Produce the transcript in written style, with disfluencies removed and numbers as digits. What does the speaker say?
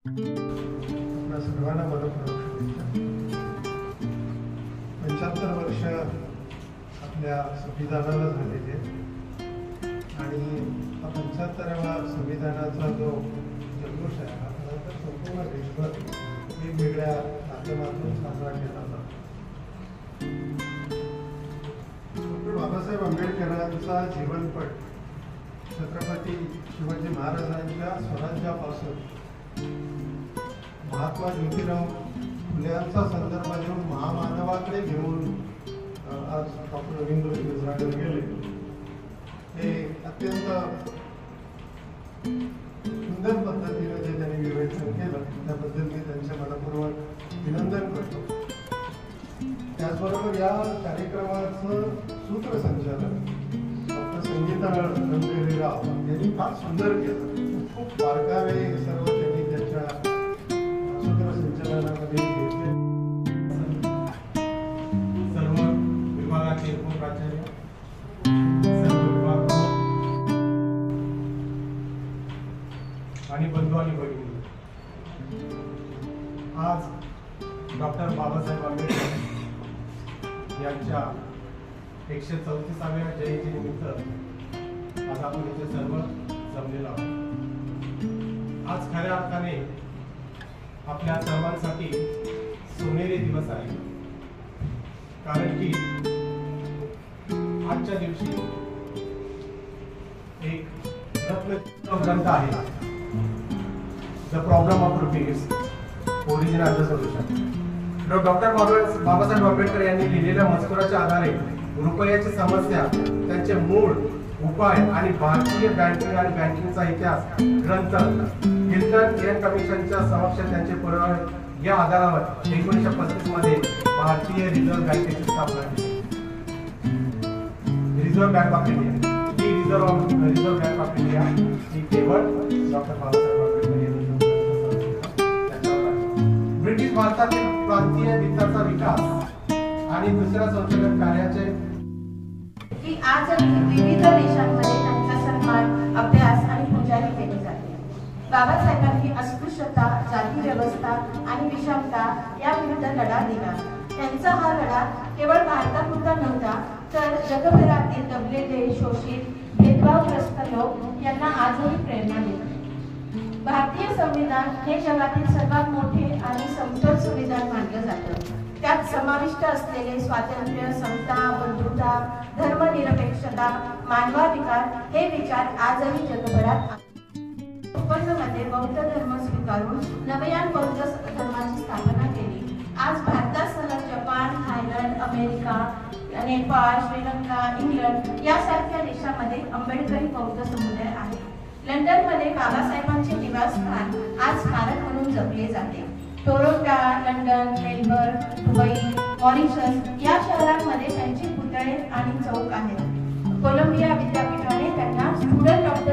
आपल्या सर्वांना मनपूर्वक शुभेच्छा। 75 वर्ष आपल्या संविधानाला झालेले आणि हा 75व्या संविधानाचा जो जल्लोष आहे हा खरं तर संपूर्ण देशभर वेगवेगळ्या माध्यमातून साजरा केला जातो। डॉक्टर बाबासाहेब आंबेडकरांचा जीवनपट छत्रपती शिवाजी महाराजांच्या स्वराज्यापासून महात्मा ज्योतिराव फुलेंचा संदर्भ देऊन महामानवाकडे घेऊन आज डॉक्टर रवींद्र क्षीरसागर गेले। हे अत्यंत सुंदर पद्धतीने जे त्यांनी विवेचन केलं त्याबद्दल मी त्यांचे मनपूर्वक अभिनंदन करतो। त्याचबरोबर या कार्यक्रमाचं सूत्रसंचालन डॉक्टर संगीता रणदेवीराव यांनी फार सुंदर केलं। खूप बारकावे सर्व त्यांनी त्याच्या सूत्रसंचालनामध्ये घेतले। सर्व विभागाचे उपप्राचार्य, सर्व विभाग आणि बंधू आणि भगिनी, आज डॉक्टर बाबासाहेब आंबेडकर यांच्या 134व्या जयंतीनिमित्त आज आपण इथे सर्व जमलेलो आहोत। आज खऱ्या अर्थाने आपल्या सर्वांसाठी सोनेरी दिवस आहे, कारण की आजच्या दिवशी एक रत्न ग्रंथ आहे, the problem of rupees origin and the solution. Doctor Babasaheb Ambedkar यांनी लिहिलेल्या मजकुराच्या आधारे रुपयाची समस्या, त्यांचे मूळ, उपाय आणि भारतीय बँकिंग आणि बँकिंगचा इतिहास ग्रंथ हिल्टन एअर कमिशनच्या समक्ष त्यांचे पुरावे या आधारावर 1935 मध्ये भारतीय रिझर्व्ह बँकेची स्थापना केली। रिझर्व्ह बँक ऑफ इंडिया ही रिझर्व्ह बँक ऑफ इंडिया ही केवळ डॉक्टर बाबासाहेब आंबेडकर यांनी ब्रिटिश भारतातील प्रांतीय वित्ताचा विकास आणि दुसऱ्या संशोधन कार्याचे की आजही विविध देशांमध्ये त्यांचा सन्मान, अभ्यास आणि पूजाही केली जाते। बाबासाहेबांनी अस्पृश्यता, जाती व्यवस्था आणि विषमता याविरुद्ध लढा दिला। त्यांचा हा लढा केवळ भारतापुरता नव्हता, तर जगभरातील दबलेले, शोषित, भेदभावग्रस्त लोक यांना आजही प्रेरणा देते। भारतीय संविधान हे जगातील सर्वात मोठे आणि समतोल संविधान मानलं जातं। त्यात समाविष्ट असलेले स्वातंत्र्य, समता, बंधुता, धर्मनिरपेक्षता, मानवाधिकार हे विचार आजही जगभरात मध्ये बौद्ध धर्म स्वीकारून नवयान बौद्ध धर्माची स्थापना केली। आज भारतासह Japan, Thailand, America, Nepal, Sri Lanka, England यासारख्या देशांमध्ये आंबेडकरी बौद्ध समुदाय आहे। लंडनमध्ये बाबासाहेबांचे निवासस्थान आज स्मारक म्हणून जपले जाते। Toronto, London, Melbourne, Dubai, Mauritius या शहरांमध्ये त्यांचे पुतळे आणि चौक आहेत। कोलंबिया विद्यापीठाने त्यांना स्टुडंट ऑफ द